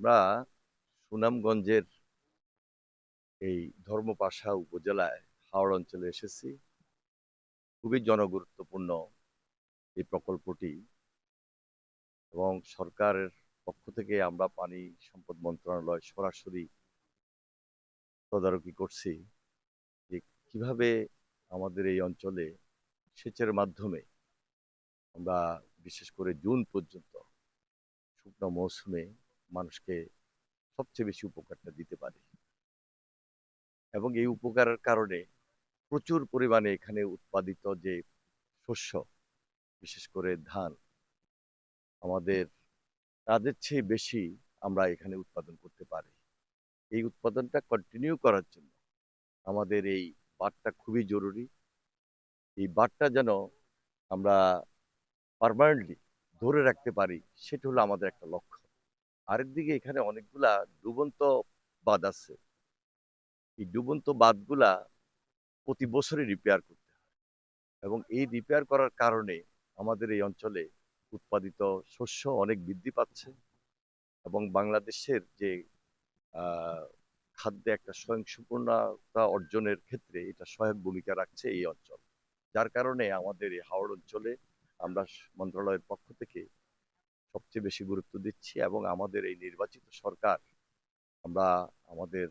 আমরা সুনামগঞ্জের এই ধর্মপাশা উপজেলায় হাওড় অঞ্চলে এসেছি। খুবই জনগুরুত্বপূর্ণ এই প্রকল্পটি এবং সরকারের পক্ষ থেকে আমরা পানি সম্পদ মন্ত্রণালয় সরাসরি তদারকি করছি যে কিভাবে আমাদের এই অঞ্চলে সেচের মাধ্যমে আমরা বিশেষ করে জুন পর্যন্ত শুকনো মৌসুমে মানুষকে সবচেয়ে বেশি উপকারটা দিতে পারি এবং এই উপকারের কারণে প্রচুর পরিমাণে এখানে উৎপাদিত যে শস্য, বিশেষ করে ধান, আমাদের তাদের চেয়ে বেশি আমরা এখানে উৎপাদন করতে পারি। এই উৎপাদনটা কন্টিনিউ করার জন্য আমাদের এই বাঁধটা খুবই জরুরি। এই বাঁধটা যেন আমরা পার্মানেন্টলি ধরে রাখতে পারি, সেটা হলো আমাদের একটা লক্ষ্য। আরেকদিকে এখানে অনেকগুলা ডুবন্ত বাঁধ আছে। এই ডুবন্ত বাঁধগুলা প্রতি বছরই রিপেয়ার করতে হয় এবং এই রিপেয়ার করার কারণে আমাদের এই অঞ্চলে উৎপাদিত শস্য অনেক বৃদ্ধি পাচ্ছে এবং বাংলাদেশের যে আহ, খাদ্যে একটা স্বয়ংসম্পূর্ণতা অর্জনের ক্ষেত্রে এটা সহায়ক ভূমিকা রাখছে এই অঞ্চল। যার কারণে আমাদের এই হাওড় অঞ্চলে আমরা মন্ত্রণালয়ের পক্ষ থেকে সবচেয়ে বেশি গুরুত্ব দিচ্ছি এবং আমাদের এই নির্বাচিত সরকার, আমরা আমাদের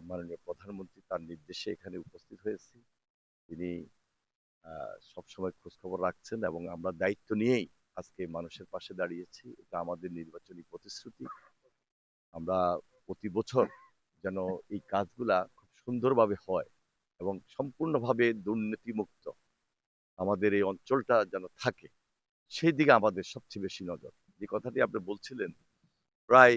মাননীয় প্রধানমন্ত্রী তার নির্দেশে এখানে উপস্থিত হয়েছি। তিনি সবসময় খোঁজখবর রাখছেন এবং আমরা দায়িত্ব নিয়েই আজকে মানুষের পাশে দাঁড়িয়েছি। এটা আমাদের নির্বাচনী প্রতিশ্রুতি। আমরা প্রতি বছর যেন এই কাজগুলা খুব সুন্দরভাবে হয় এবং সম্পূর্ণভাবে দুর্নীতিমুক্ত আমাদের এই অঞ্চলটা যেন থাকে, সেই দিকে আমাদের সবচেয়ে বেশি নজর। যে কথাটি আপনি বলছিলেন, প্রায়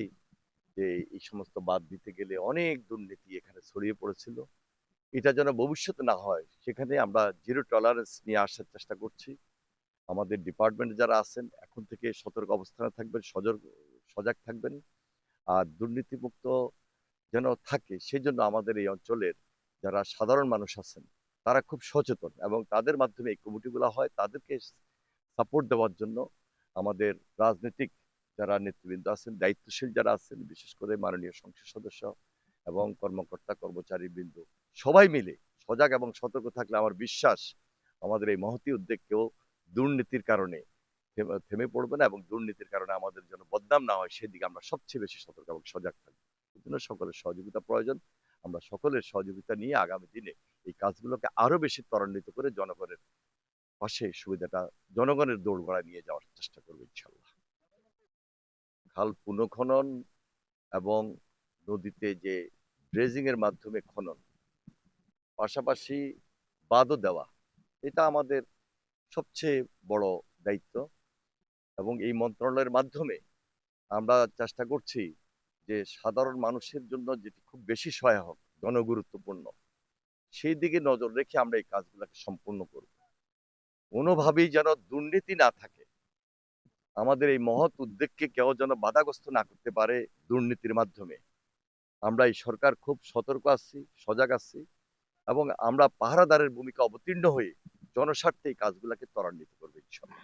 যে এই সমস্ত বাদ দিতে গেলে অনেক দুর্নীতি এখানে ছড়িয়ে পড়েছিল, এটা যেন ভবিষ্যতে না হয় সেখানে আমরা জিরো টলারেন্স নিয়ে আসার চেষ্টা করছি। আমাদের ডিপার্টমেন্টে যারা আছেন এখন থেকে সতর্ক অবস্থানে থাকবেন, সজাগ থাকবেন। আর দুর্নীতিমুক্ত যেন থাকে সেই জন্য আমাদের এই অঞ্চলের যারা সাধারণ মানুষ আছেন তারা খুব সচেতন এবং তাদের মাধ্যমে এই কমিটিগুলো হয়। তাদেরকে সাপোর্ট দেওয়ার জন্য আমাদের রাজনৈতিক যারা নেতৃবৃন্দ আছেন, দায়িত্বশীল যারা আছেন, বিশেষ করে মাননীয় সংসদ সদস্য এবং কর্মকর্তা কর্মচারী বৃন্দ সবাই মিলে সজাগ এবং সতর্ক থাকলে আমার বিশ্বাস আমাদের এই মহতী উদ্যোগ কেউ দুর্নীতির কারণে থেমে পড়বে না এবং দুর্নীতির কারণে আমাদের যেন বদনাম না হয় সেদিকে আমরা সবচেয়ে বেশি সতর্ক এবং সজাগ থাকবো। এই জন্য সকলের সহযোগিতা প্রয়োজন। আমরা সকলের সহযোগিতা নিয়ে আগামী দিনে এই কাজগুলোকে আরো বেশি ত্বরান্বিত করে জনগণের পাশে সুবিধাটা, জনগণের দোরগোড়ায় নিয়ে যাওয়ার চেষ্টা করবো ইনশাল্লাহ। খাল পুনঃখনন এবং নদীতে যে ড্রেজিং এর মাধ্যমে খনন, পাশাপাশি বাঁধও দেওয়া, এটা আমাদের সবচেয়ে বড় দায়িত্ব এবং এই মন্ত্রণালয়ের মাধ্যমে আমরা চেষ্টা করছি যে সাধারণ মানুষের জন্য যেটি খুব বেশি সহায়ক, জনগুরুত্বপূর্ণ, সেই দিকে নজর রেখে আমরা এই কাজগুলোকে সম্পূর্ণ করব। কোনোভাবেই যেন দুর্নীতি না থাকে, আমাদের এই মহৎ উদ্যোগকে কেউ যেন বাধাগ্রস্ত না করতে পারে দুর্নীতির মাধ্যমে। আমরা এই সরকার খুব সতর্ক আছি, সজাগ আছি এবং আমরা পাহারাদারের ভূমিকা অবতীর্ণ হয়ে জনস্বার্থে এই কাজগুলোকে ত্বরান্বিত করবো ইনশাআল্লাহ।